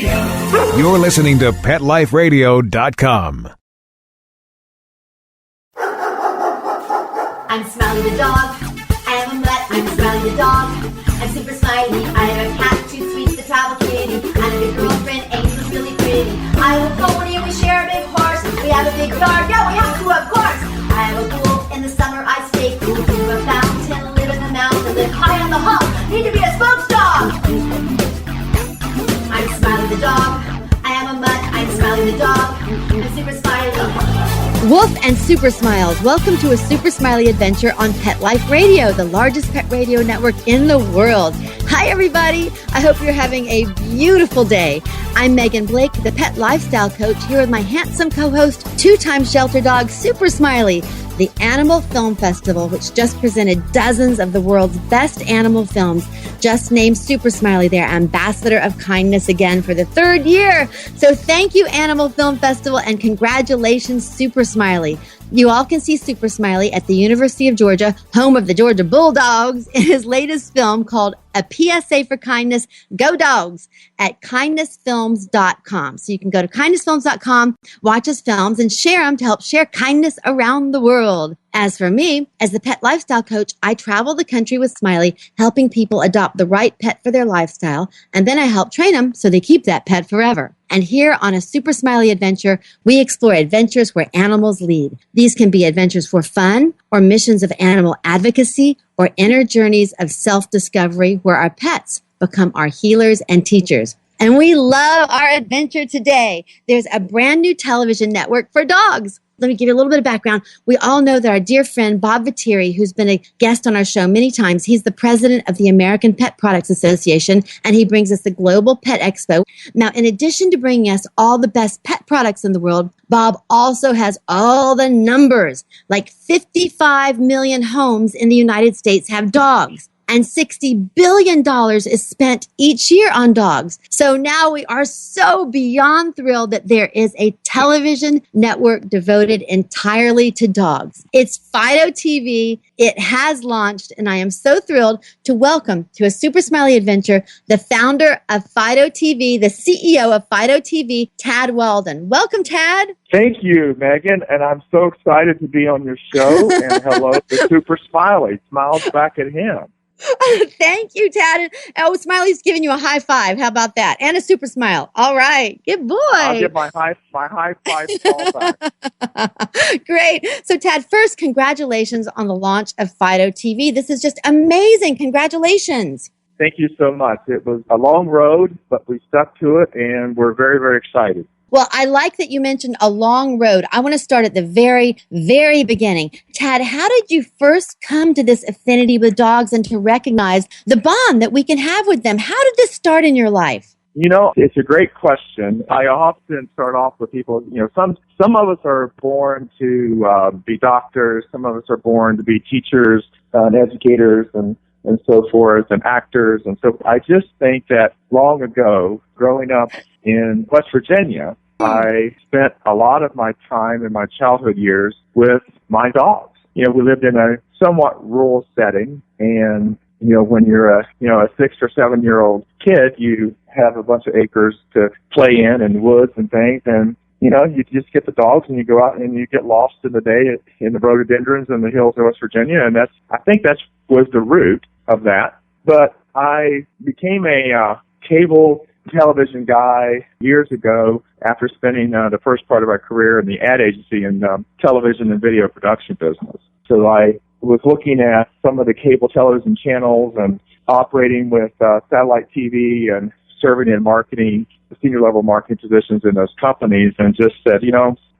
You're listening to PetLifeRadio.com. I'm Smiley the dog. I am a mutt. I'm Smiley the dog. I'm super smiley. I have a cat, 2 sweets, the travel kitty. And a big girlfriend, Angel's really pretty. I have a pony and we share a big horse. We have a big yard. Yeah, we have to, of course. I have a pool. In the summer I stay cool. To a fountain, live in the mountain, live high on the hog. Need to be a spokes dog. I'm Smiley the dog. I am a mutt. I'm Smiley the dog. I'm super smiley. Wolf and Super Smiles, welcome to A Super Smiley Adventure on Pet Life Radio, the largest pet radio network in the world. Hi, everybody. I hope you're having a beautiful day. I'm Megan Blake, the pet lifestyle coach, here with my handsome co-host, 2-time shelter dog, Super Smiley. The Animal Film Festival, which just presented dozens of the world's best animal films, just named Super Smiley their ambassador of kindness again for the 3rd year. So thank you, Animal Film Festival, and congratulations, Super Smiley. You all can see Super Smiley at the University of Georgia, home of the Georgia Bulldogs, in his latest film called A PSA for Kindness, Go Dogs, at kindnessfilms.com. So you can go to kindnessfilms.com, watch his films, and share them to help share kindness around the world. As for me, as the pet lifestyle coach, I travel the country with Smiley, helping people adopt the right pet for their lifestyle, and then I help train them so they keep that pet forever. And here on A Super Smiley Adventure, we explore adventures where animals lead. These can be adventures for fun, or missions of animal advocacy, or inner journeys of self-discovery where our pets become our healers and teachers. And we love our adventure today. There's a brand new television network for dogs. Let me give you a little bit of background. We all know that our dear friend Bob Viteri, who's been a guest on our show many times, he's the president of the American Pet Products Association, and he brings us the Global Pet Expo. Now, in addition to bringing us all the best pet products in the world, Bob also has all the numbers. Like 55 million homes in the United States have dogs. And $60 billion is spent each year on dogs. So now we are so beyond thrilled that there is a television network devoted entirely to dogs. It's Fido TV. It has launched, and I am so thrilled to welcome to A Super Smiley Adventure the founder of Fido TV, the CEO of Fido TV, Tad Walden. Welcome, Tad. Thank you, Megan, and I'm so excited to be on your show. And hello to Super Smiley. Smiles back at him. Thank you, Tad. Oh, Smiley's giving you a high five. How about that? And a super smile. All right. Good boy. I'll give my high five call back. Great. So, Tad, first, congratulations on the launch of Fido TV. This is just amazing. Congratulations. Thank you so much. It was a long road, but we stuck to it, and we're very, very excited. Well, I like that you mentioned a long road. I want to start at the very, very beginning. Tad, how did you first come to this affinity with dogs and to recognize the bond that we can have with them? How did this start in your life? You know, it's a great question. I often start off with people, some of us are born to be doctors. Some of us are born to be teachers and educators and so forth, and actors. And so I just think that long ago, growing up in West Virginia, I spent a lot of my time in my childhood years with my dogs. We lived in a somewhat rural setting, and, when you're a 6 or 7 year old kid, you have a bunch of acres to play in and woods and things, and, you just get the dogs and you go out and you get lost in the day in the rhododendrons in the hills of West Virginia, and I think that was the root of that. But I became a cable television guy years ago after spending the first part of my career in the ad agency and television and video production business. So I was looking at some of the cable television channels and operating with satellite TV and serving in marketing, senior level marketing positions in those companies, and just said,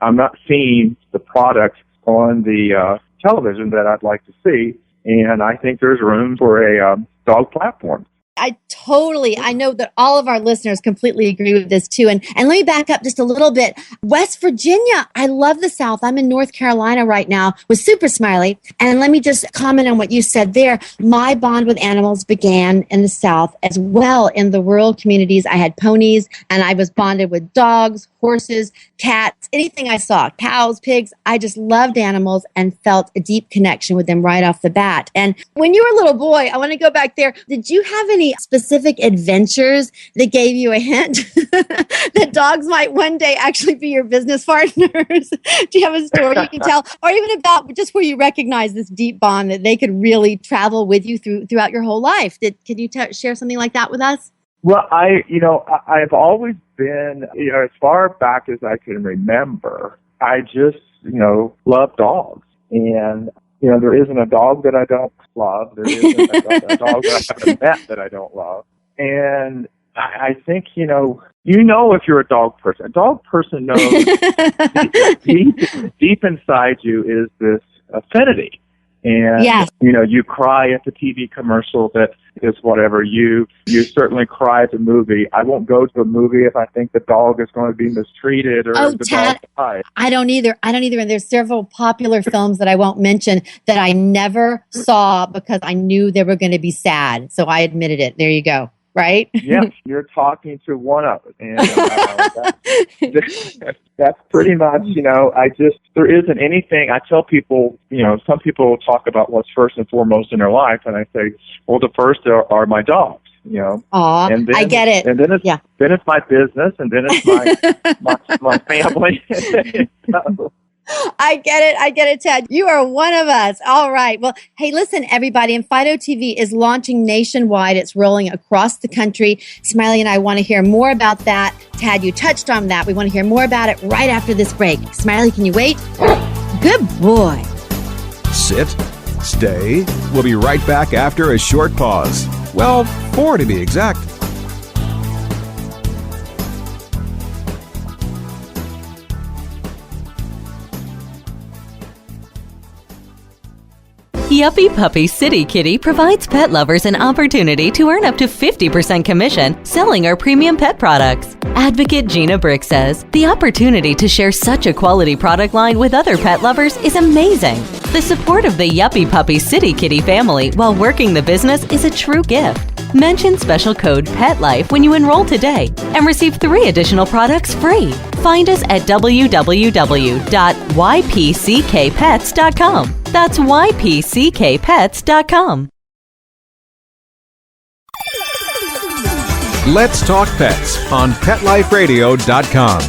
I'm not seeing the product on the television that I'd like to see, and I think there's room for a dog platform. I know that all of our listeners completely agree with this too. And let me back up just a little bit. West Virginia, I love the South. I'm in North Carolina right now with Super Smiley. And let me just comment on what you said there. My bond with animals began in the South as well. In the rural communities, I had ponies and I was bonded with dogs, horses, cats, anything I saw, cows, pigs. I just loved animals and felt a deep connection with them right off the bat. And when you were a little boy, I want to go back there. Did you have any specific adventures that gave you a hint that dogs might one day actually be your business partners? Do you have a story you can tell? Or even about just where you recognize this deep bond that they could really travel with you throughout your whole life? Can you share something like that with us? Well, I've always been, as far back as I can remember, I just, love dogs. And, there isn't a dog that I don't love. There isn't a dog that I haven't met that I don't love. And I think, if you're a dog person. A dog person knows deep inside you is this affinity. And, yes. You cry at the TV commercial that is whatever. You certainly cry at the movie. I won't go to a movie if I think the dog is going to be mistreated or the Tad, dog dies. I don't either. And there's several popular films that I won't mention that I never saw because I knew they were going to be sad. So I admitted it. There you go. Right? Yes, you're talking to one of us. And that's pretty much, there isn't anything. I tell people, some people talk about what's first and foremost in their life, and I say, well, the first are my dogs. Aw, and then, I get it. And then it's my business, and then it's my family. I get it, Ted. You are one of us. All right. Well, hey, listen, everybody. And Fido TV is launching nationwide. It's rolling across the country. Smiley and I want to hear more about that. Tad, you touched on that. We want to hear more about it right after this break. Smiley, can you wait? Good boy. Sit. Stay. We'll be right back after a short pause. Well, 4 to be exact. Yuppie Puppy City Kitty provides pet lovers an opportunity to earn up to 50% commission selling our premium pet products. Advocate Gina Brick says, the opportunity to share such a quality product line with other pet lovers is amazing. The support of the Yuppie Puppy City Kitty family while working the business is a true gift. Mention special code PETLIFE when you enroll today and receive 3 additional products free. Find us at www.ypckpets.com. That's ypckpets.com. Let's Talk Pets on PetLifeRadio.com.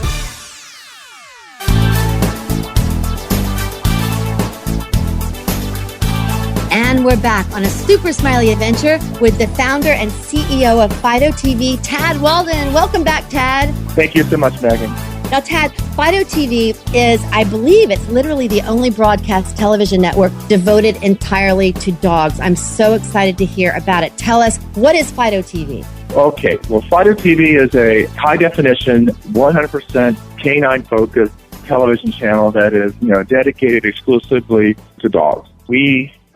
And we're back on a super smiley adventure with the founder and CEO of Fido TV, Tad Walden. Welcome back, Tad. Thank you so much, Megan. Now, Tad, Fido TV is, I believe, it's literally the only broadcast television network devoted entirely to dogs. I'm so excited to hear about it. Tell us, what is Fido TV? Okay, well, Fido TV is a high-definition, 100% canine-focused television channel that is, dedicated exclusively to dogs.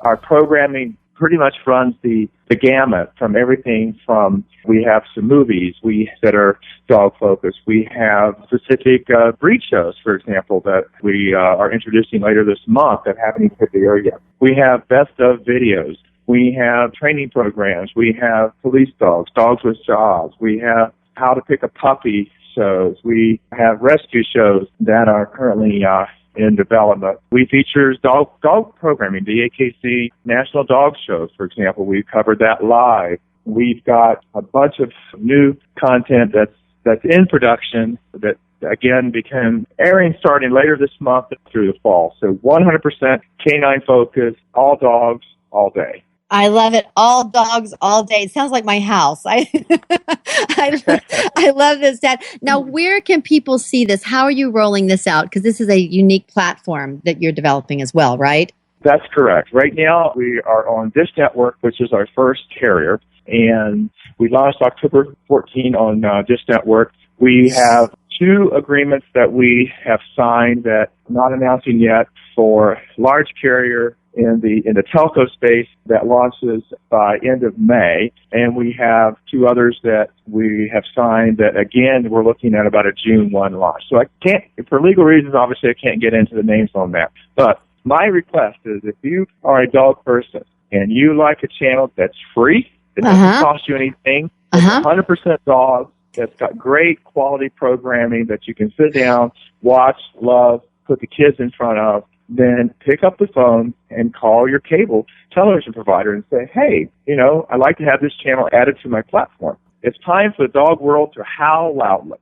Our programming pretty much runs the gamut from everything from, we have some movies that are dog focused. We have specific breed shows, for example, that we are introducing later this month that haven't even hit the air yet. We have best of videos. We have training programs. We have police dogs, dogs with jobs. We have how to pick a puppy shows. We have rescue shows that are currently in development. We feature dog programming, the AKC National Dog Shows, for example. We've covered that live. We've got a bunch of new content that's in production that, again, became airing starting later this month through the fall. So 100% canine focus, all dogs, all day. I love it. All dogs, all day. It sounds like my house. I love this, Dad. Now, where can people see this? How are you rolling this out? Because this is a unique platform that you're developing as well, right? That's correct. Right now, we are on Dish Network, which is our first carrier, and we launched October 14 on Dish Network. We have 2 agreements that we have signed that I'm not announcing yet for large carrier in the telco space that launches by end of May, and we have 2 others that we have signed that, again, we're looking at about a June 1 launch. So I can't, for legal reasons, obviously I can't get into the names on that. But my request is if you are a dog person and you like a channel that's free, it doesn't cost you anything, it's 100% dogs, that's got great quality programming that you can sit down, watch, love, put the kids in front of, then pick up the phone and call your cable television provider and say, hey, I'd like to have this channel added to my platform. It's time for the dog world to howl loudly.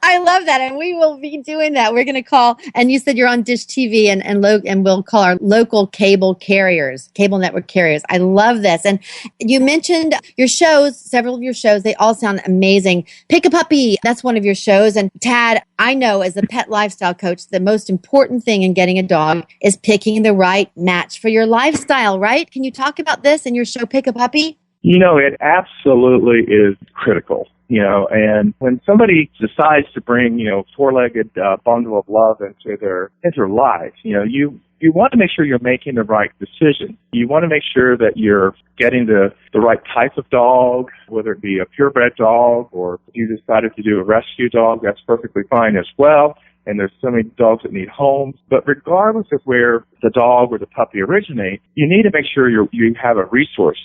I love that. And we will be doing that. We're going to call, and you said you're on Dish TV and we'll call our local cable network carriers. I love this. And you mentioned your shows, several of your shows, they all sound amazing. Pick a Puppy, that's one of your shows. And Tad, I know as a pet lifestyle coach, the most important thing in getting a dog is picking the right match for your lifestyle, right? Can you talk about this in your show, Pick a Puppy? It absolutely is critical, and when somebody decides to bring, four-legged bundle of love into their lives, you want to make sure you're making the right decision. You want to make sure that you're getting the right type of dog, whether it be a purebred dog or if you decided to do a rescue dog, that's perfectly fine as well. And there's so many dogs that need homes. But regardless of where the dog or the puppy originate, you need to make sure you have a resource,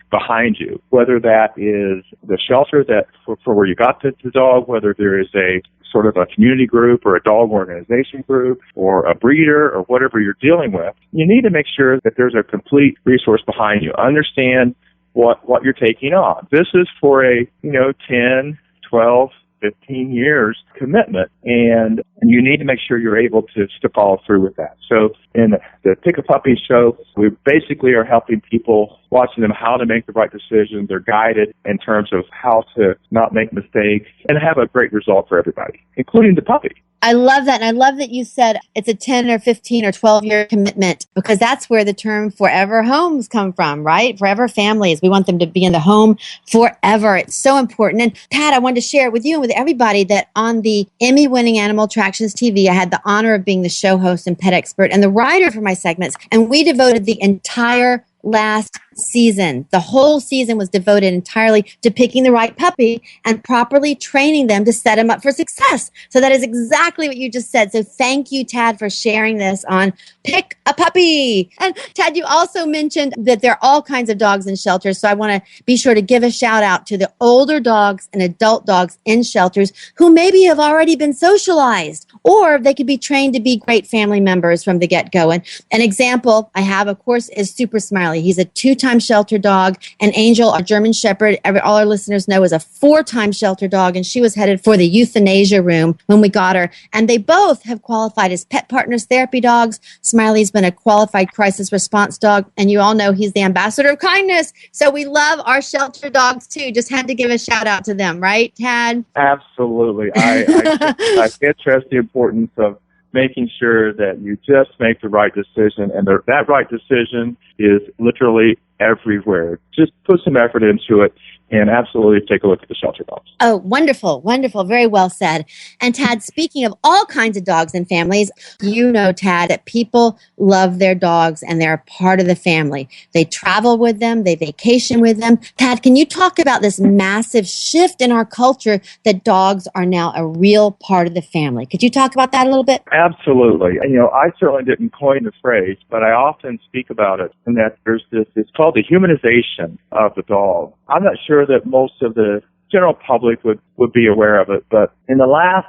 behind you, whether that is the shelter that for where you got the dog, whether there is a sort of a community group or a dog organization group or a breeder or whatever you're dealing with. You need to make sure that there's a complete resource behind you. Understand what you're taking on. This is for a, 10, 12, 15 years commitment, and you need to make sure you're able to follow through with that. So in the Pick a Puppy show, we basically are helping people, watching them how to make the right decision. They're guided in terms of how to not make mistakes and have a great result for everybody, including the puppy. I love that. And I love that you said it's a 10 or 15 or 12-year commitment, because that's where the term forever homes come from, right? Forever families. We want them to be in the home forever. It's so important. And Pat, I wanted to share with you and with everybody that on the Emmy-winning Animal Attractions TV, I had the honor of being the show host and pet expert and the writer for my segments. And we devoted the entire last season. The whole season was devoted entirely to picking the right puppy and properly training them to set them up for success. So that is exactly what you just said. So thank you, Tad, for sharing this on Pick a Puppy. And Tad, you also mentioned that there are all kinds of dogs in shelters. So I want to be sure to give a shout out to the older dogs and adult dogs in shelters who maybe have already been socialized, or they could be trained to be great family members from the get-go. And an example I have, of course, is Super Smiley. He's a 2-time shelter dog, and Angel, our German Shepherd, all our listeners know, is a 4-time shelter dog, and she was headed for the euthanasia room when we got her. And they both have qualified as pet partners therapy dogs. Smiley's been a qualified crisis response dog, and you all know he's the ambassador of kindness. So we love our shelter dogs too. Just had to give a shout out to them, right, Tad? Absolutely. I stress the importance of making sure that you just make the right decision, and that right decision is literally everywhere. Just put some effort into it and absolutely take a look at the shelter dogs. Oh, wonderful, wonderful. Very well said. And Tad, speaking of all kinds of dogs and families, you know, Tad, that people love their dogs and they're a part of the family. They travel with them, they vacation with them. Tad, can you talk about this massive shift in our culture that dogs are now a real part of the family? Could you talk about that a little bit? Absolutely. I certainly didn't coin the phrase, but I often speak about it, and that there's it's called the humanization of the dog. I'm not sure that most of the general public would be aware of it, but in the last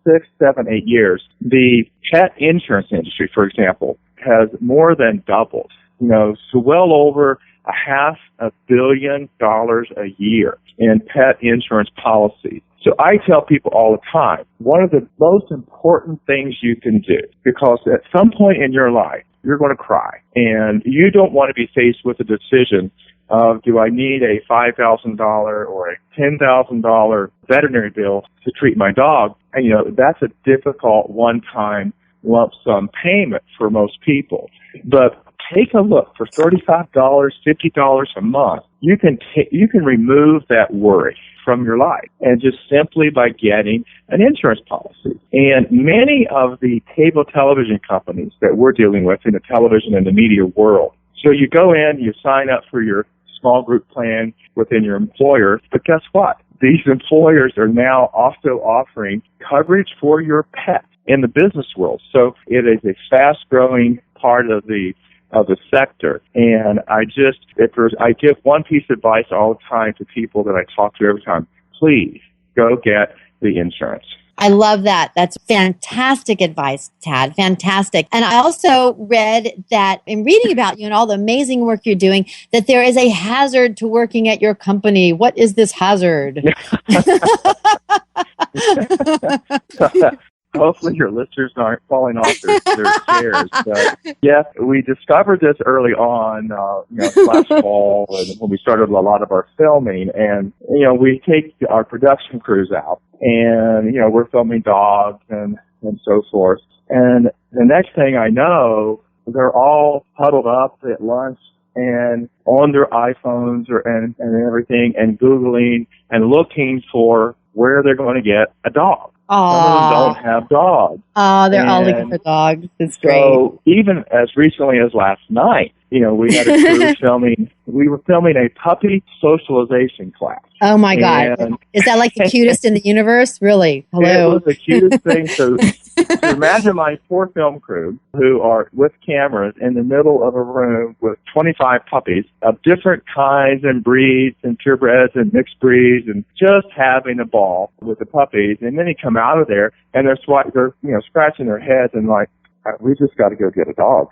6, 7, 8 years, the pet insurance industry, for example, has more than doubled. So well over $500 million a year in pet insurance policies. So I tell people all the time, one of the most important things you can do, because at some point in your life, you're going to cry, and you don't want to be faced with a decision of, do I need a $5,000 or a $10,000 veterinary bill to treat my dog? And, that's a difficult one-time lump sum payment for most people. But take a look. For $35, $50 a month, you can remove that worry from your life, and just simply by getting an insurance policy. And many of the cable television companies that we're dealing with in the television and the media world, so you go in, you sign up for your small group plan within your employer, but guess what? These employers are now also offering coverage for your pet in the business world. So it is a fast-growing part of the of the sector. And I give one piece of advice all the time to people that I talk to every time. Please go get the insurance. I love that. That's fantastic advice, Tad. Fantastic. And I also read that in reading about you and all the amazing work you're doing, that there is a hazard to working at your company. What is this hazard? Hopefully your listeners aren't falling off their chairs. But yes, we discovered this early on, last fall when we started a lot of our filming. And, we take our production crews out and, we're filming dogs and so forth. And the next thing I know, they're all huddled up at lunch and on their iPhones and everything and Googling and looking for where they're going to get a dog. Some of them don't have dogs. Oh, they're all looking for dogs. It's great. So even as recently as last night, we had a crew filming. We were filming a puppy socialization class. Oh my God! Is that like the cutest in the universe? Really? Hello. It was the cutest thing. So imagine my 4 film crew who are with cameras in the middle of a room with 25 puppies of different kinds and breeds and purebreds and mixed breeds and just having a ball with the puppies. And then they come out of there and they're scratching their heads and like, we just got to go get a dog.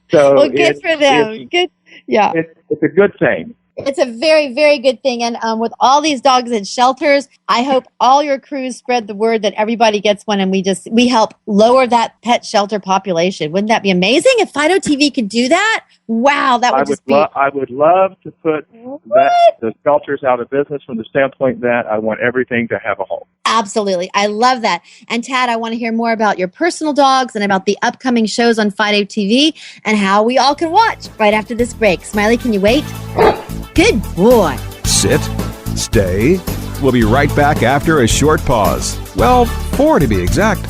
So well, good for them. Good. Yeah. It's a good thing. It's a very, very good thing. And with all these dogs in shelters, I hope all your crews spread the word that everybody gets one and we help lower that pet shelter population. Wouldn't that be amazing if Fido TV could do that? Wow, that would I would love to put the shelters out of business from the standpoint that I want everything to have a home. Absolutely. I love that. And Tad, I want to hear more about your personal dogs and about the upcoming shows on Fido TV and how we all can watch right after this break. Smiley, can you wait? Good boy. Sit. Stay. We'll be right back after a short pause. Well, 4 to be exact.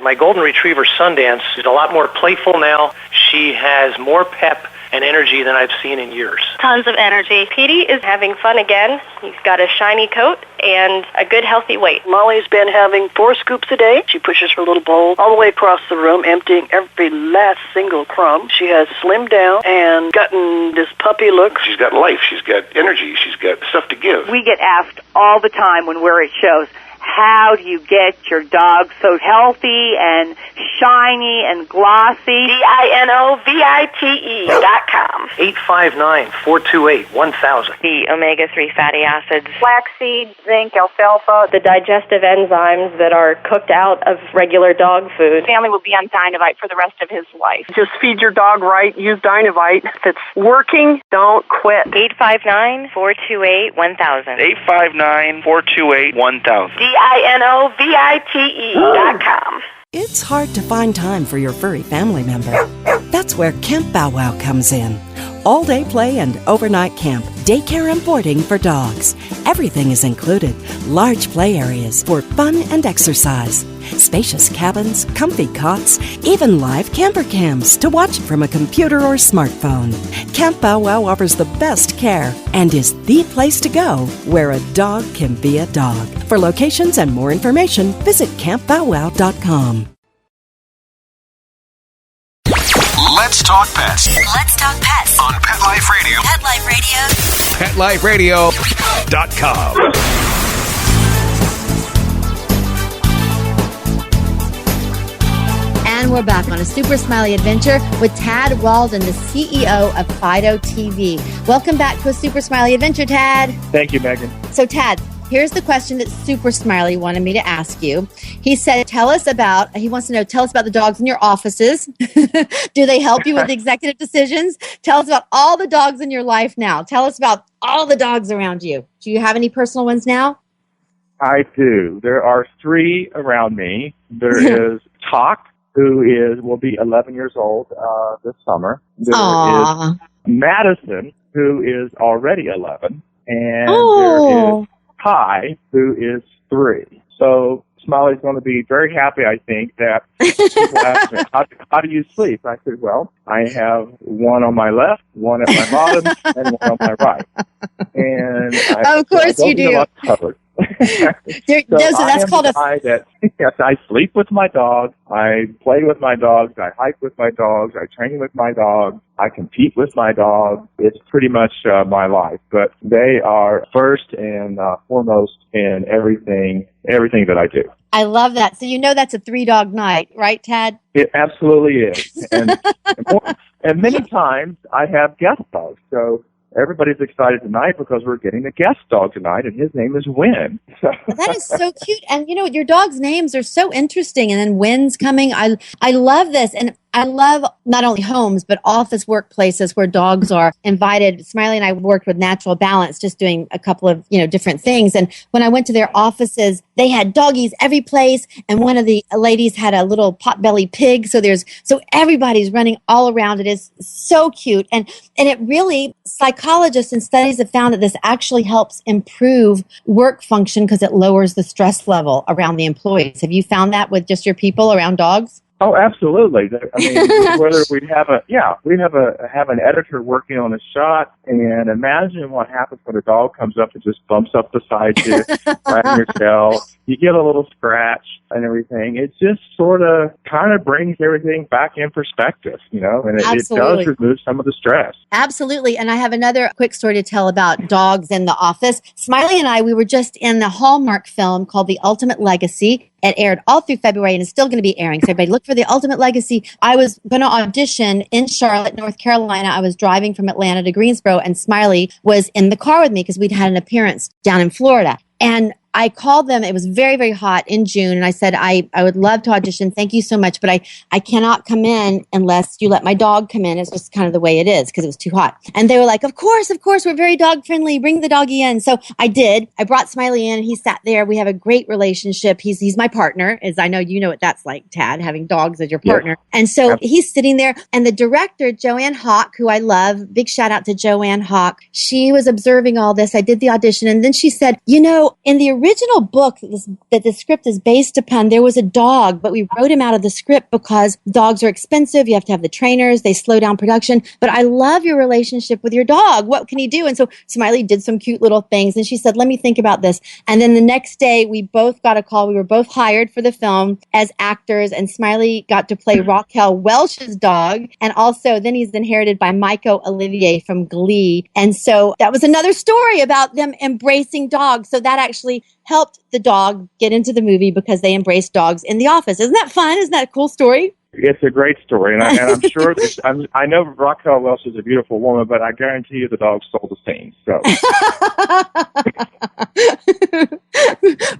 My golden retriever Sundance is a lot more playful now. She has more pep and energy than I've seen in years. Tons of energy. Petey is having fun again. He's got a shiny coat and a good healthy weight. Molly's been having 4 scoops a day. She pushes her little bowl all the way across the room, emptying every last single crumb. She has slimmed down and gotten this puppy look. She's got life. She's got energy. She's got stuff to give. We get asked all the time when we're at shows, how do you get your dog so healthy and shiny and glossy? DINOVITE.com. 859-428-1000. The omega-3 fatty acids, Flaxseed, zinc, alfalfa. the digestive enzymes that are cooked out of regular dog food. Family will be on Dinovite for the rest of his life. Just feed your dog right. Use Dinovite. If it's working, don't quit. 859-428-1000. 859-428-1000. DINOVITE.com. It's hard to find time for your furry family member. That's where Camp Bow Wow comes in. All-day play and overnight camp, daycare and boarding for dogs. Everything is included. Large play areas for fun and exercise. Spacious cabins, comfy cots, even live camper cams to watch from a computer or smartphone. Camp Bow Wow offers the best care and is the place to go where a dog can be a dog. For locations and more information, visit campbowwow.com. Let's talk pets. Let's talk pets On Pet Life Radio. Pet Life Radio. PetLifeRadio.com. And we're back on A Super Smiley Adventure with Tad Walden, the CEO of Fido TV. Welcome back to A Super Smiley Adventure, Tad. Thank you, Megan. So, Tad, here's the question that Super Smiley wanted me to ask you. He said, tell us about the dogs in your offices. Do they help you with executive decisions? Tell us about all the dogs in your life now. Tell us about all the dogs around you. Do you have any personal ones now? I do. There are 3 around me. There is Talk, who will be 11 years old this summer. There is Madison, who is already 11. And there is Kai, who is 3. So Smiley's going to be very happy, I think, that people ask me, how do you sleep? I said, well, I have one on my left, one at my bottom, and one on my right. And of course you do. Covered. That's called a... Yes, I sleep with my dog, I play with my dogs, I hike with my dogs, I train with my dogs, I compete with my dog. It's pretty much my life. But they are first and foremost in everything that I do. I love that. So that's a 3-dog night, right, Tad? It absolutely is. And many times I have guest dogs. So everybody's excited tonight because we're getting a guest dog tonight, and his name is Win. That is so cute. And, your dog's names are so interesting. And then Win's coming. I love this. And I love not only homes, but office workplaces where dogs are invited. Smiley and I worked with Natural Balance, just doing a couple of, different things. And when I went to their offices, they had doggies every place. And one of the ladies had a little potbelly pig. So everybody's running all around. It is so cute. And it really, psychologists and studies have found that this actually helps improve work function because it lowers the stress level around the employees. Have you found that with just your people around dogs? Oh, absolutely. I mean, whether we have an editor working on a shot, and imagine what happens when a dog comes up and just bumps up beside you, right in your tail. You get a little scratch and everything. It just sort of kind of brings everything back in perspective, and it does remove some of the stress. Absolutely. And I have another quick story to tell about dogs in the office. Smiley and I, we were just in the Hallmark film called The Ultimate Legacy. It aired all through February and is still going to be airing. So everybody look for The Ultimate Legacy. I was going to audition in Charlotte, North Carolina. I was driving from Atlanta to Greensboro, and Smiley was in the car with me because we'd had an appearance down in Florida. And I called them. It was very, very hot in June. And I said, I would love to audition. Thank you so much. But I cannot come in unless you let my dog come in. It's just kind of the way it is because it was too hot. And they were like, of course, we're very dog friendly. Bring the doggy in. So I did. I brought Smiley in. He sat there. We have a great relationship. He's my partner, as I know you know what that's like, Tad, having dogs as your partner. Yes. And so he's sitting there. And the director, Joanne Hawk, who I love, big shout out to Joanne Hawk. She was observing all this. I did the audition. And then she said, in the original book that the script is based upon, there was a dog, but we wrote him out of the script because dogs are expensive. You have to have the trainers. They slow down production. But I love your relationship with your dog. What can he do? And so Smiley did some cute little things. And she said, let me think about this. And then the next day, we both got a call. We were both hired for the film as actors. And Smiley got to play Raquel Welch's dog. And also then he's inherited by Michael Olivier from Glee. And so that was another story about them embracing dogs. So that actually helped the dog get into the movie because they embraced dogs in the office. Isn't that fun? Isn't that a cool story? It's a great story, and I'm sure I know Raquel Welch is a beautiful woman, but I guarantee you the dog stole the scene. So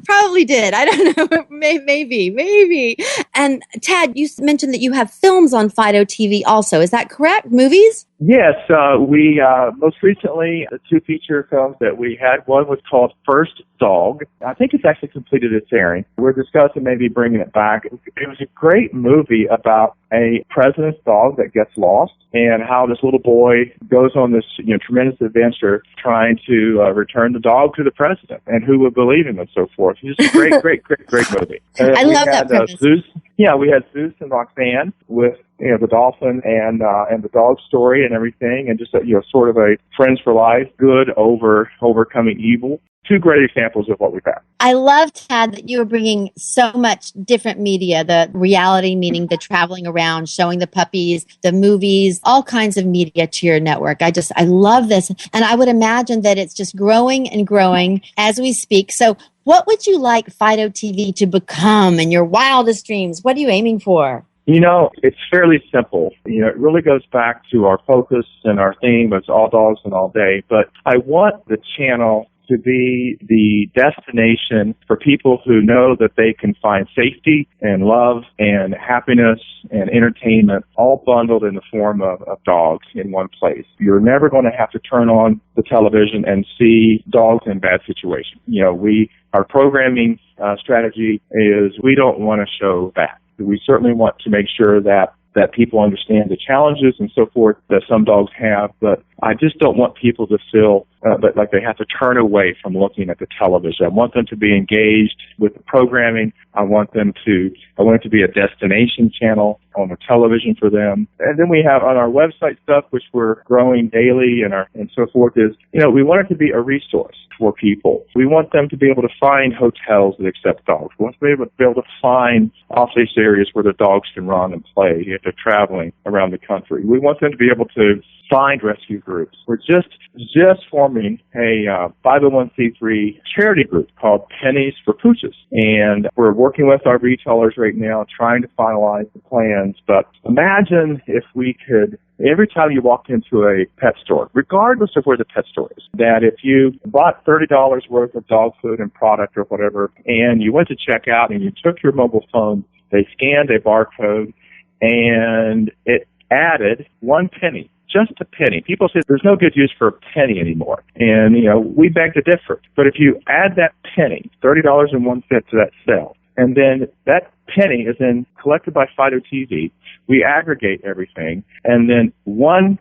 probably did. I don't know. Maybe. And Tad, you mentioned that you have films on Fido TV also. Is that correct? Movies? Yes, we most recently, the 2 feature films that we had, one was called First Dog. I think it's actually completed its airing. We're discussing maybe bringing it back. It was a great movie about a president's dog that gets lost and how this little boy goes on this tremendous adventure trying to return the dog to the president and who would believe him and so forth. It's a great movie. I love that premise. We had Zeus and Roxanne with the dolphin and the dog story and everything, and just sort of a friends for life, good overcoming evil. 2 great examples of what we've had. I love, Tad, that you are bringing so much different media, the reality, meaning the traveling around, showing the puppies, the movies, all kinds of media to your network. I love this. And I would imagine that it's just growing and growing as we speak. So what would you like Fido TV to become in your wildest dreams? What are you aiming for? It's fairly simple. It really goes back to our focus and our theme. It's all dogs and all day. But I want the channel to be the destination for people who know that they can find safety and love and happiness and entertainment all bundled in the form of dogs in one place. You're never going to have to turn on the television and see dogs in bad situations. Our programming strategy is we don't want to show that. We certainly want to make sure that people understand the challenges and so forth that some dogs have, but I just don't want people to feel that like they have to turn away from looking at the television. I want them to be engaged with the programming. I want it to be a destination channel on the television for them. And then we have on our website stuff, which we're growing daily and so forth, is, we want it to be a resource for people. We want them to be able to find hotels that accept dogs. We want them to be able to find off-leash areas where the dogs can run and play if they're traveling around the country. We want them to be able to find rescue groups. We're just forming a 501c3 charity group called Pennies for Pooches. And we're working with our retailers right now trying to finalize the plans. But imagine if we could, every time you walked into a pet store, regardless of where the pet store is, that if you bought $30 worth of dog food and product or whatever, and you went to check out and you took your mobile phone, they scanned a barcode, and it added 1 penny. Just a penny. People say there's no good use for a penny anymore. And, we beg to differ. But if you add that penny, $30.01 to that sale, and then that penny is then collected by Fido TV, we aggregate everything, and then 100%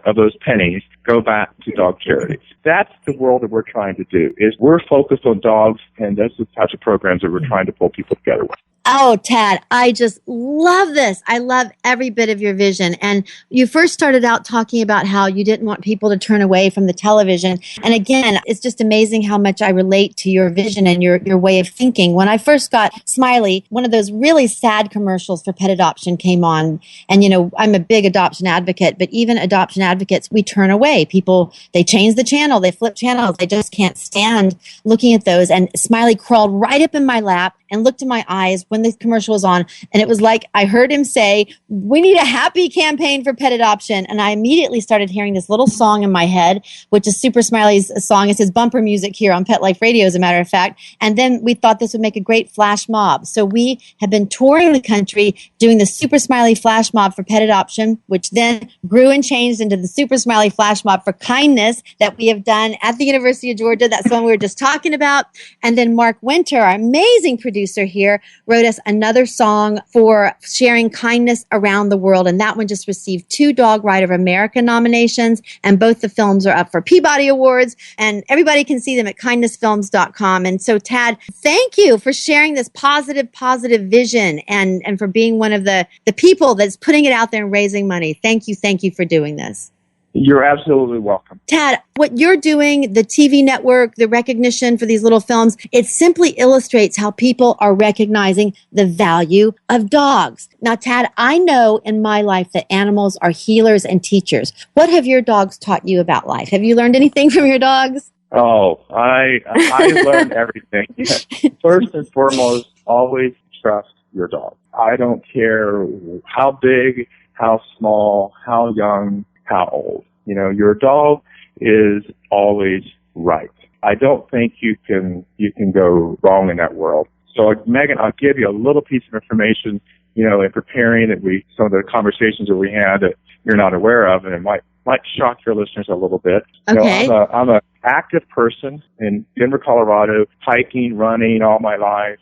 of those pennies go back to dog charities. That's the world that we're trying to do, is we're focused on dogs, and those are the types of programs that we're trying to pull people together with. Oh, Tad, I just love this. I love every bit of your vision. And you first started out talking about how you didn't want people to turn away from the television. And again, it's just amazing how much I relate to your vision and your way of thinking. When I first got Smiley, one of those really sad commercials for pet adoption came on. And, I'm a big adoption advocate, but even adoption advocates, we turn away. People, they change the channel, they flip channels. They just can't stand looking at those. And Smiley crawled right up in my lap and looked in my eyes when the commercial was on. And it was like I heard him say, we need a happy campaign for pet adoption. And I immediately started hearing this little song in my head, which is Super Smiley's song. It's his bumper music here on Pet Life Radio, as a matter of fact. And then we thought this would make a great flash mob. So we have been touring the country doing the Super Smiley flash mob for pet adoption, which then grew and changed into the Super Smiley flash mob for kindness that we have done at the University of Georgia. That's the one we were just talking about. And then Mark Winter, our amazing producer here, wrote us another song for sharing kindness around the world. And that one just received 2 Dog Ride of America nominations. And both the films are up for Peabody Awards. And everybody can see them at kindnessfilms.com. And so, Tad, thank you for sharing this positive vision and for being one of the people that's putting it out there and raising money. Thank you for doing this. You're absolutely welcome. Tad, what you're doing, the TV network, the recognition for these little films, it simply illustrates how people are recognizing the value of dogs. Now, Tad, I know in my life that animals are healers and teachers. What have your dogs taught you about life? Have you learned anything from your dogs? Oh, I learned everything. First and foremost, always trust your dog. I don't care how big, how small, how young, how old. Your dog is always right. I don't think you can go wrong in that world. So, Megan, I'll give you a little piece of information, in preparing some of the conversations that we had that you're not aware of, and it might shock your listeners a little bit. Okay. I'm an active person in Denver, Colorado, hiking, running all my life,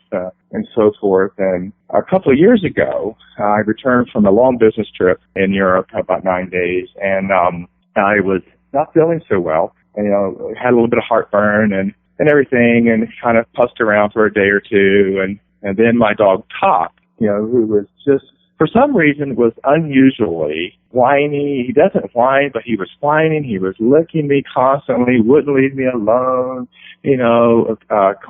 and so forth. And a couple of years ago, I returned from a long business trip in Europe, about 9 days, and I was not feeling so well. And, had a little bit of heartburn and everything, and kind of pussed around for a day or two. And then my dog Top, who was just, for some reason, was unusually whiny. He doesn't whine, but he was whining. He was licking me constantly, wouldn't leave me alone,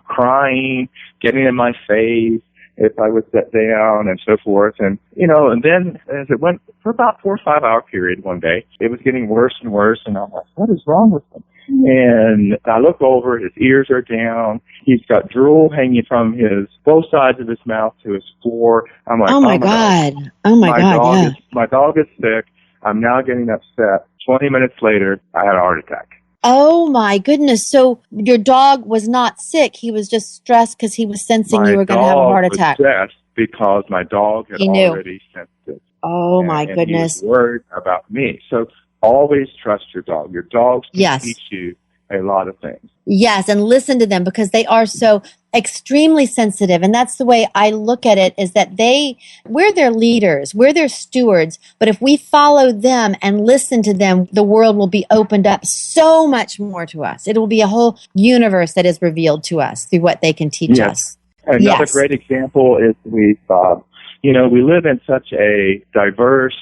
crying, getting in my face if I would sit down and so forth. And, and then as it went for about 4 or 5 hour period one day, it was getting worse and worse. And I'm like, what is wrong with him? And I look over, his ears are down. He's got drool hanging from both sides of his mouth to his floor. I'm like, oh my God. Oh my God. Yeah. My dog is sick. I'm now getting upset. 20 minutes later, I had a heart attack. Oh my goodness. So your dog was not sick. He was just stressed because he was sensing you were going to have a heart attack. My dog was stressed because my dog had already sensed it. Oh my goodness. He was worried about me. So always trust your dog. Your dogs can teach you a lot of things. Yes, and listen to them because they are so extremely sensitive. And that's the way I look at it, is that we're their leaders, we're their stewards. But if we follow them and listen to them, the world will be opened up so much more to us. It will be a whole universe that is revealed to us through what they can teach us. Another great example is we live in such a diverse,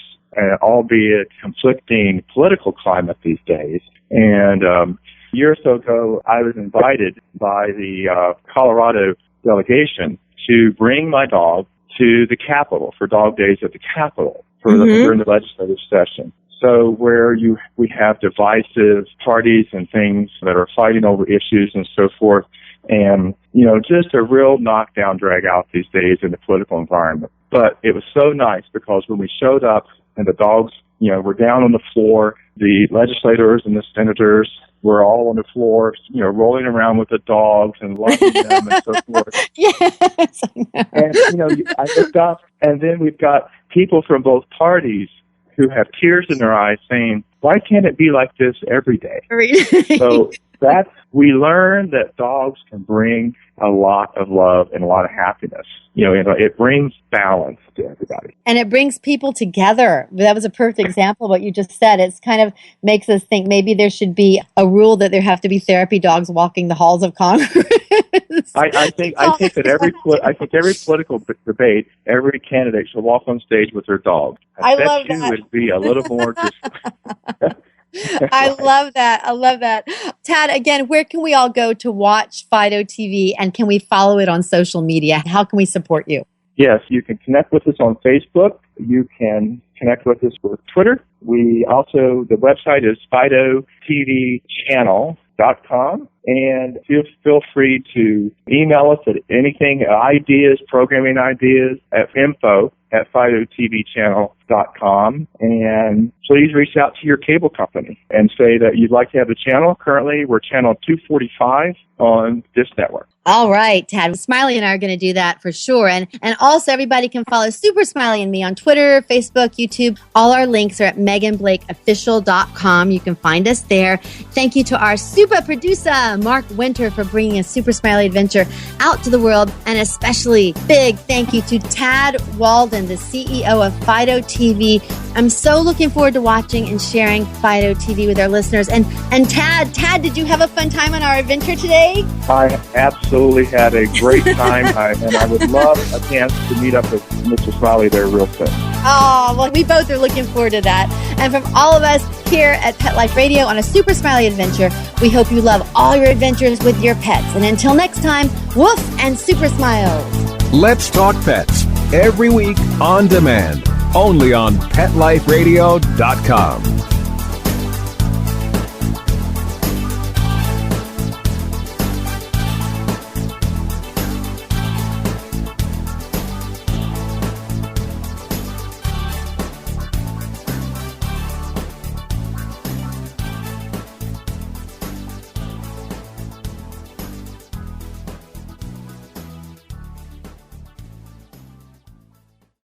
albeit conflicting political climate these days. And a year or so ago, I was invited by the Colorado delegation to bring my dog to the Capitol for Dog Days at the Capitol during the legislative session. So where we have divisive parties and things that are fighting over issues and so forth, and just a real knockdown, drag out these days in the political environment. But it was so nice because when we showed up and the dogs, were down on the floor, the legislators and the senators were all on the floor, rolling around with the dogs and loving them and so forth. Yes, I know. And, I looked up, and then we've got people from both parties who have tears in their eyes saying, why can't it be like this every day? So we learn that dogs can bring a lot of love and a lot of happiness. It brings balance to everybody. And it brings people together. That was a perfect example of what you just said. It's kind of makes us think maybe there should be a rule that there have to be therapy dogs walking the halls of Congress. I think that every political debate, every candidate should walk on stage with their dog. I love that. You would be a little more I love that. I love that. Tad, again, where can we all go to watch Fido TV, and can we follow it on social media? How can we support you? Yes, you can connect with us on Facebook. You can connect with us with Twitter. The website is FidoTVChannel.com. And feel free to email us at anything, ideas, programming ideas, at info@FidoTVChannel.com. And please reach out to your cable company and say that you'd like to have a channel. Currently, we're channel 245 on this network. All right, Tad. Smiley and I are going to do that for sure. And also, everybody can follow Super Smiley and me on Twitter, Facebook, YouTube. All our links are at MeganBlakeOfficial.com. You can find us there. Thank you to our super producer, Mark Winter, for bringing A Super Smiley Adventure out to the world. And especially big thank you to Tad Walden, the CEO of Fido TV. I'm so looking forward to watching and sharing Fido TV with our listeners. And Tad, did you have a fun time on our adventure today? I absolutely had a great time, and I would love a chance to meet up with Mr. Smiley there real soon. Oh, well, we both are looking forward to that. And from all of us here at Pet Life Radio on A Super Smiley Adventure, we hope you love all your adventures with your pets. And until next time, woof and super smiles. Let's Talk Pets, every week on demand, only on PetLifeRadio.com.